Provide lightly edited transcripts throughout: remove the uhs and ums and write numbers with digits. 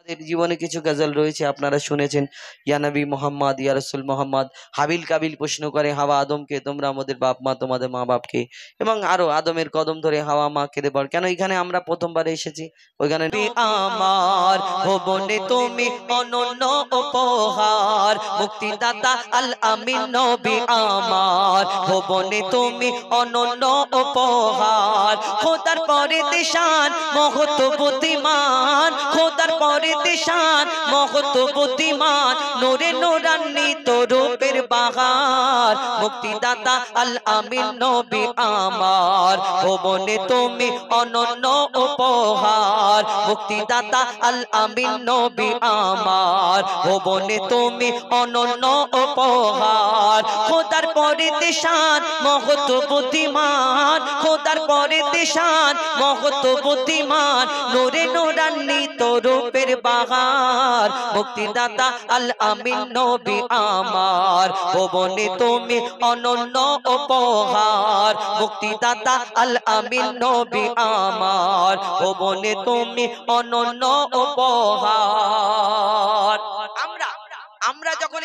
জীবনে কিছু গজল রয়েছে আপনারা শুনেছেন, ইয়া নবী মোহাম্মদ, ইয়া রাসূল মোহাম্মদ। হাবিল কাবিল প্রশ্ন করে হাওয়া আদমকে, তোমরা আমাদের বাপ মা, তোমাদের মা বাপকে, এবং আরো আদমের কদম ধরে হাওয়া মা কেঁদে পড়। কেন এখানে আমরা প্রথমবার এসেছি ওইখানে আমার ভবনে তুমি অনন্য উপহার, মুক্তিদাতা আল আমিন নবী আমার ভবনে তুমি অনন্য উপহার। খোদার পরে দিশান মহত বুদ্ধিমান, খোদার পরে দিশান মহত বুদ্ধিমান, নূরে নূরান্বিত রূপের বাহার, মুক্তিদাতা আল আমিন নবী আমার ভবনে তুমি অনন্য উপহার, মুক্তিদাতা আল আমিন নবী আমার ভবনে তুমি অনন্য উপহার। খোদার পরে দিশান মহত বুদ্ধিমান, খোদার পরে দিশান মহত বুদ্ধিমান, নূরে নূরান্বিত রূপের বাহার, মুক্তিদাতা আল আমিন নবী আমার ভবনে তুমি অনন্য উপহার, মুক্তিদাতা আল আমিন নবী আমার ভবনে তুমি অনন্য উপহার। আমরা যখন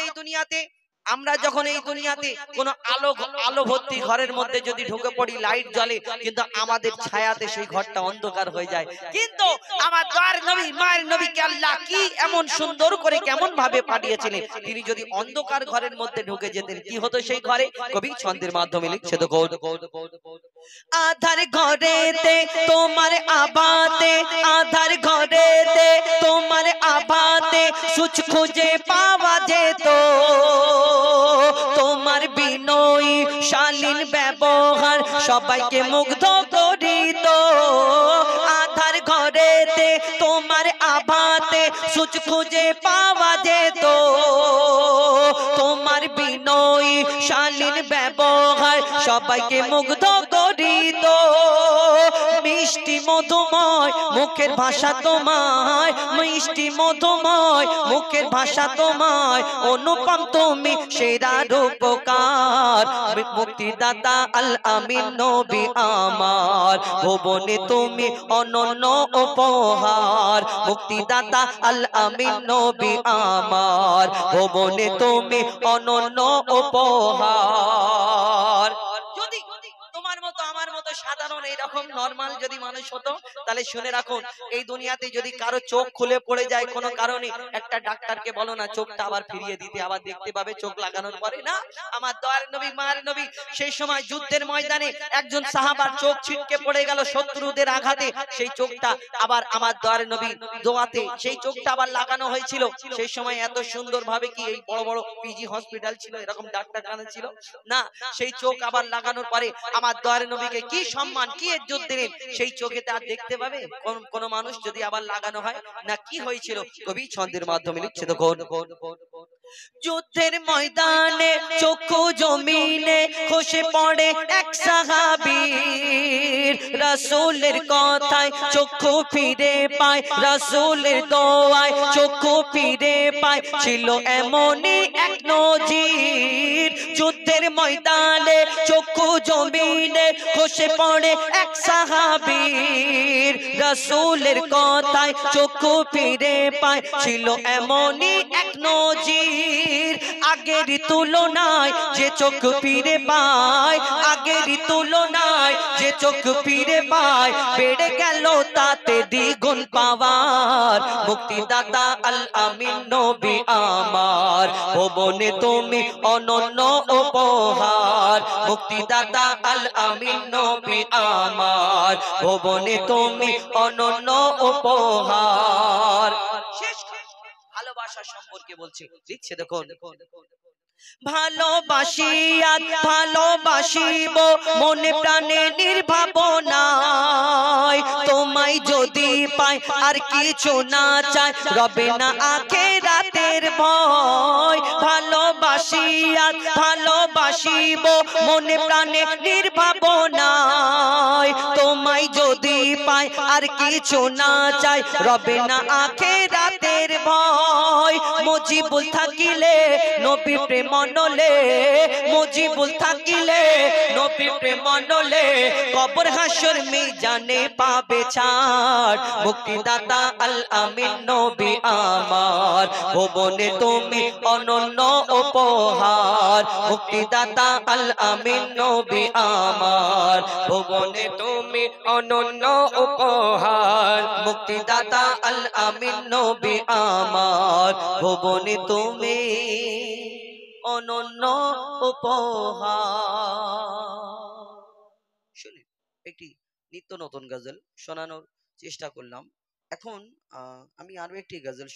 এই দুনিয়াতে কোন আলো ভর্তি ঘরের মধ্যে যদি ঢুকে পড়ি, লাইট জ্বলে, কিন্তু আমাদের ছায়াতে সেই ঘরটা অন্ধকার হয়ে যায়। কিন্তু আমার দয়ার নবী মায়ের নবীকে আল্লাহ কি এমন সুন্দর করে কেমন ভাবে পাঠিয়েছিলেন, তিনি যদি অন্ধকার ঘরের মধ্যে ঢুকে যেতেন কি হতো সেই ঘরে? কবি ছন্দের মাধ্যমে লিখছে তো, আধার ঘরেতে তোমার আবাতে, আধার ঘরেতে তোমার আবাতে সুচ খুঁজে পাওয়া যেত, তোমার বিনয়ী শালীন ব্যবহার সবাইকে মুগ্ধ করিত। আধার ঘরেতে তোমার আবাতে সুচ খুঁজে পাওয়া যেত, তোমার বিনয়ী শালীন ব্যবহার সবাইকে মুগ্ধ করিত। মিষ্টি মধুময় মুখের ভাষা তোমায়, মিষ্টি মধুময় মুখের ভাষা তোমায়, অনুপম তুমি সেরা রূপকার, মুক্তিদাতা আল আমিন নবী আমার ভবনে তুমি অনন্য উপহার, মুক্তিদাতা আল আমিন নবী আমার ভবনে তুমি অনন্য উপহার। যদি তোমার মতো আমার মতো সাধারণ এইরকম নরমাল যদি মানুষ হতো, তাহলে শুনে রাখুন, এই দুনিয়াতে যদি কারো চোখ খুলে পড়ে যায় কোনো কারণে, একটা ডাক্তারকে বলো না চোখটা আবার ফিরিয়ে দিতে, আবার দেখতে পাবে চোখ লাগানোর পরে না। আমার দয়ার নবী মায়ের নবী সেই সময় যুদ্ধের ময়দানে একজন সাহাবার চোখ ছিটকে পড়ে গেল শত্রুদের আঘাতে, সেই চোখটা আবার আমার দয়ার নবী দোয়াতে সেই চোখটা আবার লাগানো হয়েছিল। সেই সময় এত সুন্দর ভাবে কি এই বড় বড় পিজি হসপিটাল ছিল, এরকম ডাক্তারখানা ছিল না, সেই চোখ আবার লাগানোর পরে আমার দয়ার নবীকে কি সম্মান কি ইজ্জত দিলেন, সেই চোখেতে আর দেখতে পাবে কোন মানুষ যদি আবার লাগানো হয় না? কি হয়েছিল কবি ছন্দের মাধ্যমে লিখছে তো, যুদ্ধের ময়দানে চক্ষু জমিনে খসে পড়ে এক সাহাবীর, রাসূলের কথায় চক্ষু ফিরে পায়, রাসূলের দোয়ায় চক্ষু ফিরে পায়, ছিল এমনই এক নজির। যুদ্ধের ময়দানে চক্ষু জমিনে খসে পড়ে এক সাহাবীর, রাসূলের কথায় চক্ষু ফিরে পায়, ছিল এমনই এক নজির। আগের তুলনায় যে চোখ ফিরে পায়, আগের তুলনায় যে চোখ ফিরে পায়, বেড়ে গেল তাতে দ্বিগুণ পাওয়ার, মুক্তিদাতা আল আমিন নবী আমার ভবনে তুমি অনন্য উপহার, মুক্তিদাতা আল আমিন নবী আমার ভবনে তুমি অনন্য উপহার। শেষ ভালোবাসা সম্পর্কে বলছি, লিখছে দেখুন, ভালোবাসিয়া ভালোবাসিব মনে প্রাণে নির্ভাবনায়, তোমায় যদি পাই আর কিছু না চাই, রবে না আখিরাতের ভয়। ভালোবাসিয়া ভালোবাসিব মনে প্রাণে নির্ভাবনায়, তোমায় যদি পাই আর কিছু না চাই, রবে না আখিরাতের ভয়। মজিবুল থাকিলে নবী প্রেম নলে, মজিবুল থাকিলে নবী প্রেম নলে, কবর হাসর মিজানে পাবে ছাড়। মুক্তিদাতা আল আমিন নবী আমার, ভুবনে তুমি অনন্য উপহার। মুক্তিদাতা আল আমিন নবী আমার, ভুবনে তুমি অনন্য উপহার। মুক্তিদাতা আল আমিন নবী আমার, ভুবনে তুমি অনন্য উপহার। শুনুন, একটি নিত্য নতুন গজল শোনানোর চেষ্টা করলাম। এখন আমি আরো একটি গজল